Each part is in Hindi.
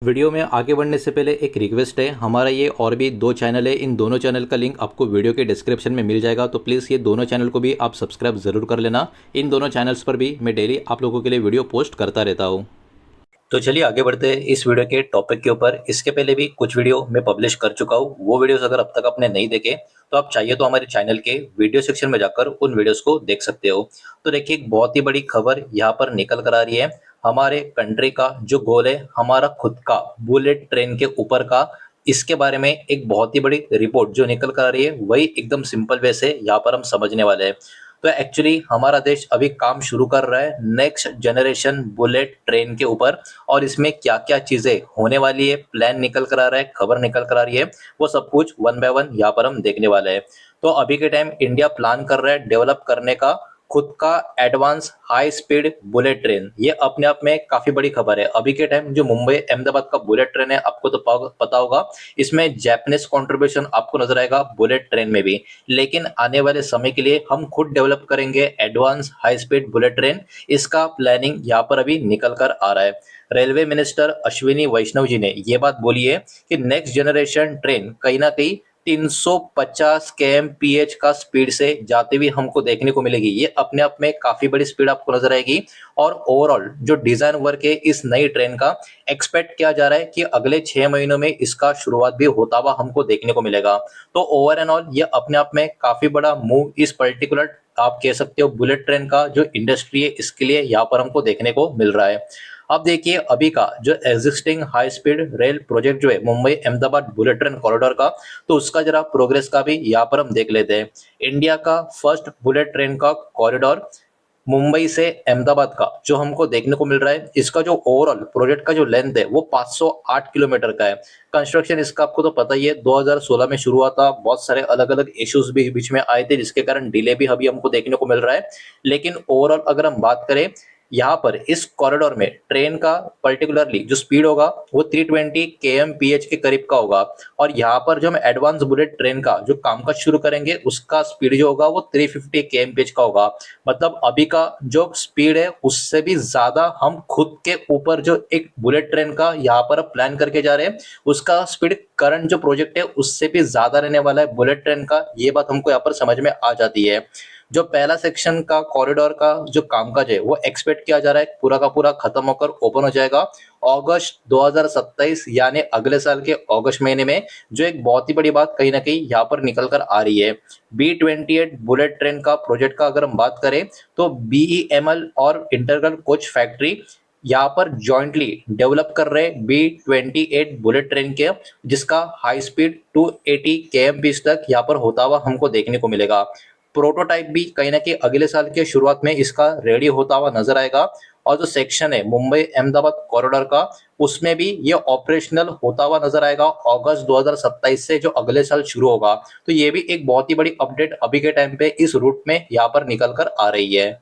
वीडियो में आगे बढ़ने से पहले एक रिक्वेस्ट है। हमारा ये और भी दो चैनल है, इन दोनों चैनल का लिंक आपको वीडियो के डिस्क्रिप्शन में मिल जाएगा, तो प्लीज़ ये दोनों चैनल को भी आप सब्सक्राइब ज़रूर कर लेना। इन दोनों चैनल्स पर भी मैं डेली आप लोगों के लिए वीडियो पोस्ट करता रहता हूँ। तो चलिए आगे बढ़ते हैं इस वीडियो के टॉपिक के ऊपर। इसके पहले भी कुछ वीडियो मैं पब्लिश कर चुका हूँ, वो वीडियोस अगर अब तक आपने नहीं देखे तो आप चाहिए तो हमारे चैनल के वीडियो सेक्शन में जाकर उन वीडियोस को देख सकते हो। तो देखिए, एक बहुत ही बड़ी खबर यहाँ पर निकल कर आ रही है। हमारे कंट्री का जो गोल है, हमारा खुद का बुलेट ट्रेन के ऊपर का, इसके बारे में एक बहुत ही बड़ी रिपोर्ट जो निकल कर आ रही है, वही एकदम सिंपल वे से यहाँ पर हम समझने वाले हैं। तो एक्चुअली हमारा देश अभी काम शुरू कर रहा है नेक्स्ट जनरेशन बुलेट ट्रेन के ऊपर, और इसमें क्या क्या चीजें होने वाली है, प्लान निकल कर आ रहा है, खबर निकल कर आ रही है, वो सब कुछ वन बाय वन यहाँ पर हम देखने वाले हैं। तो अभी के टाइम इंडिया प्लान कर रहा है डेवलप करने का खुद का advance high speed bullet train. ये अपने आप में काफी बड़ी खबर है। अभी के टाइम जो मुंबई अहमदाबाद का बुलेट ट्रेन है, आपको तो पता होगा, इसमें जापानीज कंट्रीब्यूशन आपको नजर आएगा बुलेट ट्रेन में भी। लेकिन आने वाले समय के लिए हम खुद डेवलप करेंगे advance high speed bullet train. इसका प्लानिंग यहाँ पर अभी निकल कर आ रहा है। रेलवे मिनिस्टर अश्विनी वैष्णव जी ने ये बात बोली है कि नेक्स्ट जनरेशन ट्रेन कहीं ना कहीं 350 kmph का स्पीड से जाते हुए हमको देखने को मिलेगी। ये अपने आप में काफी बड़ी स्पीड आपको नजर आएगी। और ओवरऑल जो डिजाइन वर्क है इस नई ट्रेन का, एक्सपेक्ट किया जा रहा है कि अगले 6 महीनों में इसका शुरुआत भी होता हुआ हमको देखने को मिलेगा। तो ओवर एंड ऑल ये अपने आप में काफी बड़ा मूव इस पर्टिकुलर, आप कह सकते हो, बुलेट ट्रेन का जो इंडस्ट्री है इसके लिए यहाँ पर हमको देखने को मिल रहा है। अब देखिए, अभी का जो existing high speed rail project जो है Mumbai Ahmedabad bullet train corridor का, तो उसका जरा प्रोग्रेस का भी यहाँ पर हम देख लेते हैं। इंडिया का फर्स्ट बुलेट ट्रेन का कॉरिडोर मुंबई से अहमदाबाद का जो हमको देखने को मिल रहा है, इसका जो ओवरऑल प्रोजेक्ट का जो लेंथ है वो 508 किलोमीटर का है। कंस्ट्रक्शन इसका आपको तो पता ही है, 2016 में शुरू हुआ था। बहुत सारे अलग अलग इश्यूज भी बीच में आए थे, जिसके कारण डिले भी अभी हमको देखने को मिल रहा है। लेकिन ओवरऑल अगर हम बात करें, यहाँ पर इस कॉरिडोर में ट्रेन का पर्टिकुलरली जो स्पीड होगा वो 320 kmph के करीब का होगा। और यहाँ पर जो हम एडवांस बुलेट ट्रेन का जो कामकाज शुरू करेंगे, उसका स्पीड जो होगा वो 350 kmph का होगा। मतलब अभी का जो स्पीड है उससे भी ज्यादा हम खुद के ऊपर जो एक बुलेट ट्रेन का यहाँ पर प्लान करके जा रहे हैं, उसका स्पीड करंट जो प्रोजेक्ट है उससे भी ज्यादा रहने वाला है बुलेट ट्रेन का। ये बात हमको यहाँ पर समझ में आ जाती है। जो पहला सेक्शन का कॉरिडोर का जो कामकाज है वो एक्सपेक्ट किया जा रहा है पूरा का पूरा खत्म होकर ओपन हो जाएगा अगस्त 2027, यानी अगले साल के अगस्त महीने में। जो एक बहुत ही बड़ी बात कहीं ना कहीं यहाँ पर निकल कर आ रही है, B28 बुलेट ट्रेन का प्रोजेक्ट का अगर हम बात करें, तो BEML और इंटरगल कोच फैक्ट्री यहाँ पर जॉइंटली डेवलप कर रहे B28 बुलेट ट्रेन के, जिसका हाई स्पीड 280 kmph तक यहाँ पर होता हुआ हमको देखने को मिलेगा। प्रोटोटाइप भी कहीं ना कहीं अगले साल के शुरुआत में इसका रेडी होता हुआ नजर आएगा। और जो सेक्शन है मुंबई अहमदाबाद कॉरिडोर का, उसमें भी ये ऑपरेशनल होता हुआ नजर आएगा अगस्त 2027 से, जो अगले साल शुरू होगा। तो ये भी एक बहुत ही बड़ी अपडेट अभी के टाइम पे इस रूट में यहाँ पर निकल कर आ रही है।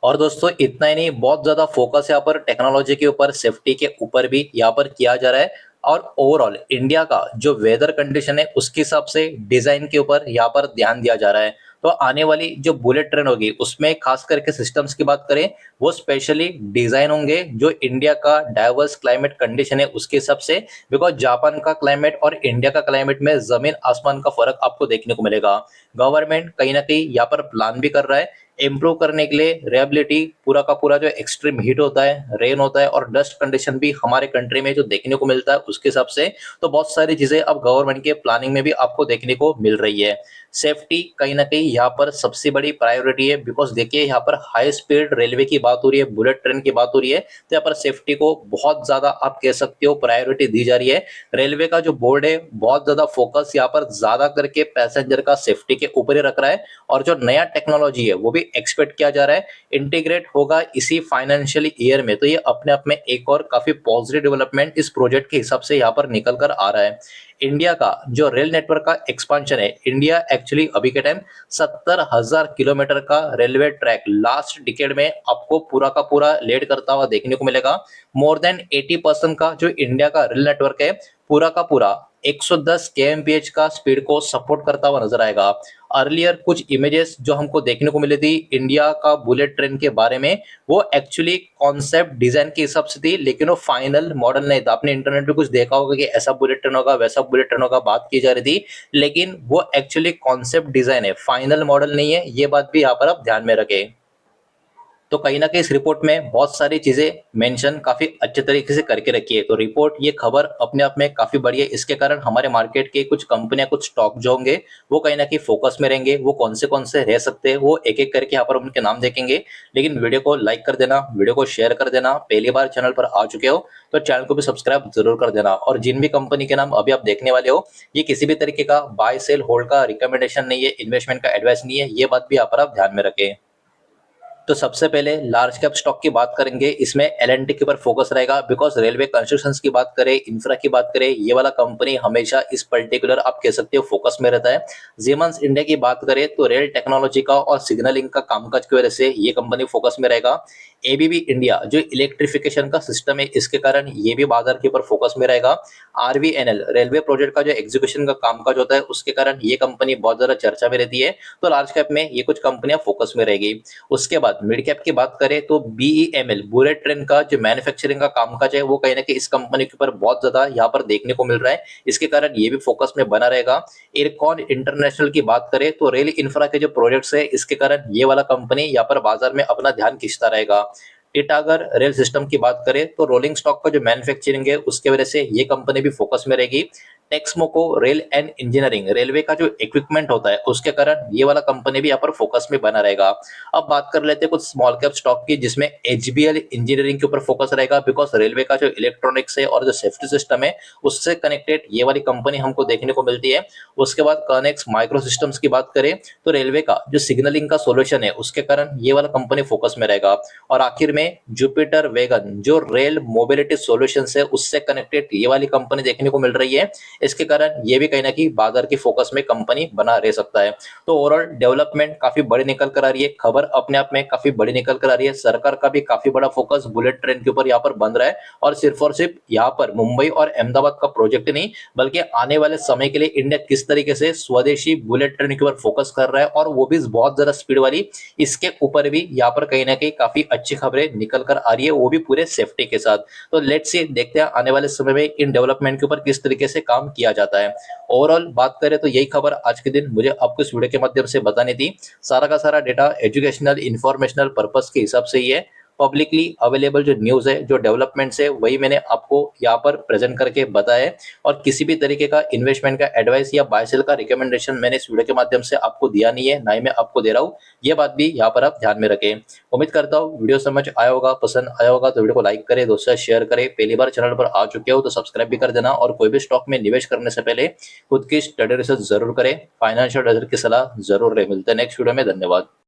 और दोस्तों इतना ही नहीं, बहुत ज्यादा फोकस यहाँ पर टेक्नोलॉजी के ऊपर, सेफ्टी के ऊपर भी यहाँ पर किया जा रहा है। और ओवरऑल इंडिया का जो वेदर कंडीशन है उसके हिसाब से डिजाइन के ऊपर यहाँ पर ध्यान दिया जा रहा है। तो आने वाली जो बुलेट ट्रेन होगी उसमें खास करके सिस्टम्स की बात करें, वो स्पेशली डिजाइन होंगे जो इंडिया का डाइवर्स क्लाइमेट कंडीशन है उसके हिसाब से। बिकॉज जापान का क्लाइमेट और इंडिया का क्लाइमेट में जमीन आसमान का फर्क आपको देखने को मिलेगा। गवर्नमेंट कहीं ना कहीं यहाँ पर प्लान भी कर रहा है इम्प्रूव करने के लिए रेबिलिटी। पूरा का पूरा जो एक्सट्रीम हीट होता है, रेन होता है और डस्ट कंडीशन भी हमारे कंट्री में जो देखने को मिलता है उसके हिसाब से, तो बहुत सारी चीजें अब गवर्नमेंट के प्लानिंग में भी आपको देखने को मिल रही है। सेफ्टी कहीं ना कहीं यहाँ पर सबसे बड़ी प्रायोरिटी है। बिकॉज देखिए, यहाँ पर हाई स्पीड रेलवे की बात हो रही है, बुलेट ट्रेन की बात हो रही है, तो यहाँ पर सेफ्टी को बहुत ज्यादा, आप कह सकते हो, प्रायोरिटी दी जा रही है। रेलवे का जो बोर्ड है बहुत ज्यादा फोकस यहाँ पर ज्यादा करके पैसेंजर का सेफ्टी के ऊपर ही रख रहा है। और जो नया टेक्नोलॉजी है वो भी एक्सपेक्ट किया जा रहा है इंटीग्रेट होगा इसी फाइनेंशियल ईयर में। तो ये अपने आप में एक और काफी पॉजिटिव डेवलपमेंट इस प्रोजेक्ट के हिसाब से यहाँ पर निकल कर आ रहा है। इंडिया का जो रेल नेटवर्क का एक्सपांशन है, इंडिया एक्चुअली अभी के टाइम 70,000 किलोमीटर का रेलवे ट्रैक लास्ट डिकेड में आपको पूरा का पूरा लेड करता हुआ देखने को मिलेगा। मोर देन 80% का जो इंडिया का रेल नेटवर्क है, पूरा का पूरा 110 kmph का स्पीड को सपोर्ट करता हुआ नजर आएगा। अर्लियर कुछ इमेजेस जो हमको देखने को मिली थी इंडिया का बुलेट ट्रेन के बारे में, वो एक्चुअली कॉन्सेप्ट डिजाइन के हिसाब से थी, लेकिन वो फाइनल मॉडल नहीं था। आपने इंटरनेट पे कुछ देखा होगा कि ऐसा बुलेट ट्रेन होगा, वैसा बुलेट ट्रेन होगा, बात की जा रही थी, लेकिन वो एक्चुअली कॉन्सेप्ट डिजाइन है, फाइनल मॉडल नहीं है। ये बात भी यहाँ पर आप ध्यान में रखें। तो कहीं ना कहीं इस रिपोर्ट में बहुत सारी चीजें मेंशन काफी अच्छे तरीके से करके रखी है। तो रिपोर्ट, ये खबर अपने आप में काफी बड़ी है। इसके कारण हमारे मार्केट के कुछ कंपनियां, कुछ स्टॉक जो होंगे वो कहीं ना कहीं फोकस में रहेंगे। वो कौन से रह सकते हैं वो एक एक करके यहाँ पर उनके नाम देखेंगे। लेकिन वीडियो को लाइक कर देना, वीडियो को शेयर कर देना। पहली बार चैनल पर आ चुके हो तो चैनल को भी सब्सक्राइब जरूर कर देना। और जिन भी कंपनी के नाम अभी आप देखने वाले हो, ये किसी भी तरीके का बाय सेल होल्ड का रिकमेंडेशन नहीं है, इन्वेस्टमेंट का एडवाइस नहीं है। ये बात भी यहाँ पर आप ध्यान में रखें। तो सबसे पहले लार्ज कैप स्टॉक की बात करेंगे। इसमें एल&टी के ऊपर फोकस रहेगा, बिकॉज रेलवे कंस्ट्रक्शन की बात करें, इंफ्रा की बात करें, ये वाला कंपनी हमेशा इस पर्टिकुलर आप कह सकते हो फोकस में रहता है। जीमंस इंडिया की बात करें तो रेल टेक्नोलॉजी का और सिग्नलिंग का कामकाज की वजह से ये कंपनी फोकस में रहेगा। एबीबी इंडिया जो इलेक्ट्रिफिकेशन का सिस्टम है, इसके कारण ये भी बाजार के ऊपर फोकस में रहेगा। आरवीएनएल रेलवे प्रोजेक्ट का जो एग्जीक्यूशन का कामकाज होता है, उसके कारण ये कंपनी बहुत ज्यादा चर्चा में रहती है। तो लार्ज कैप में ये कुछ कंपनियां फोकस में रहेगी। उसके बाद मिड कैप की बात करें तो बीईएमएल बुलेट ट्रेन का जो मैन्युफैक्चरिंग का कामकाज है, वो कहीं ना कहीं इस कंपनी के ऊपर बहुत ज्यादा यहाँ पर देखने को मिल रहा है। इसके कारण ये भी फोकस में बना रहेगा। एयरकॉन इंटरनेशनल की बात करें तो रेल इंफ्रा के जो प्रोजेक्ट्स है, इसके कारण ये वाला कंपनी यहाँ पर बाजार में अपना ध्यान खींचता रहेगा। टिटागर रेल सिस्टम की बात करें तो रोलिंग स्टॉक का जो मैन्युफैक्चरिंग है, उसके वजह से ये कंपनी भी फोकस में रहेगी। टेक्समोको रेल एंड इंजीनियरिंग रेलवे का जो इक्विपमेंट होता है, उसके कारण ये वाला कंपनी भी यहाँ पर फोकस में बना रहेगा। अब बात कर लेते हैं कुछ स्मॉल कैप स्टॉक की, जिसमें एचबीएल इंजीनियरिंग के ऊपर फोकस रहेगा, बिकॉज रेलवे का जो इलेक्ट्रॉनिक्स है और जो सेफ्टी सिस्टम है, उससे कनेक्टेड ये वाली कंपनी हमको देखने को मिलती है। उसके बाद कनेक्स माइक्रो सिस्टम्स की बात करें तो रेलवे का जो सिग्नलिंग का सोल्यूशन है, उसके कारण ये वाला कंपनी फोकस में रहेगा। और आखिर में जुपिटर वैगन जो रेल मोबिलिटी सॉल्यूशंस है, उससे कनेक्टेड ये वाली कंपनी देखने को मिल रही है। इसके कारण ये भी कहीं ना कहीं बाजार की फोकस में कंपनी बना रह सकता है। तो ओवरऑल डेवलपमेंट काफी बड़ी निकल कर आ रही है, खबर अपने आप में काफी बड़ी निकल कर आ रही है। सरकार का भी काफी बड़ा फोकस बुलेट ट्रेन के ऊपर यहाँ पर बन रहा है। और सिर्फ यहाँ पर मुंबई और अहमदाबाद का प्रोजेक्ट नहीं, बल्कि आने वाले समय के लिए इंडिया किस तरीके से स्वदेशी बुलेट ट्रेन के ऊपर फोकस कर रहा है, और वो भी बहुत ज्यादा स्पीड वाली, इसके ऊपर भी यहाँ पर कहीं ना कहीं काफी अच्छी खबरें निकल कर आ रही है, वो भी पूरे सेफ्टी के साथ। तो लेट्स सी, देखते हैं आने वाले समय में इन डेवलपमेंट के ऊपर किस तरीके से काम किया जाता है। ओवरऑल बात करें तो यही खबर आज के दिन मुझे आपको इस वीडियो के माध्यम से बतानी थी। सारा का सारा डेटा एजुकेशनल इंफॉर्मेशनल पर्पस के हिसाब से ही है। पब्लिकली अवेलेबल जो न्यूज़ है, जो डेवलपमेंट्स है, वही मैंने आपको यहाँ पर प्रेजेंट करके बताया है। और किसी भी तरीके का इन्वेस्टमेंट का एडवाइस या बाय सेल का रिकमेंडेशन मैंने इस वीडियो के माध्यम से आपको दिया नहीं है, ना ही मैं आपको दे रहा हूँ। ये बात भी यहाँ पर आप ध्यान में रखें। उम्मीद करता हूँ वीडियो समझ आया होगा, पसंद आया होगा। तो वीडियो को लाइक करें, दोस्तों से शेयर करें। पहली बार चैनल पर आ चुके हो तो सब्सक्राइब भी कर देना। और कोई भी स्टॉक में निवेश करने से पहले खुद की स्टडी रिसर्च जरूर करें, फाइनेंशियल एडवाइजर की सलाह जरूर ले। मिलते हैं नेक्स्ट वीडियो में। धन्यवाद।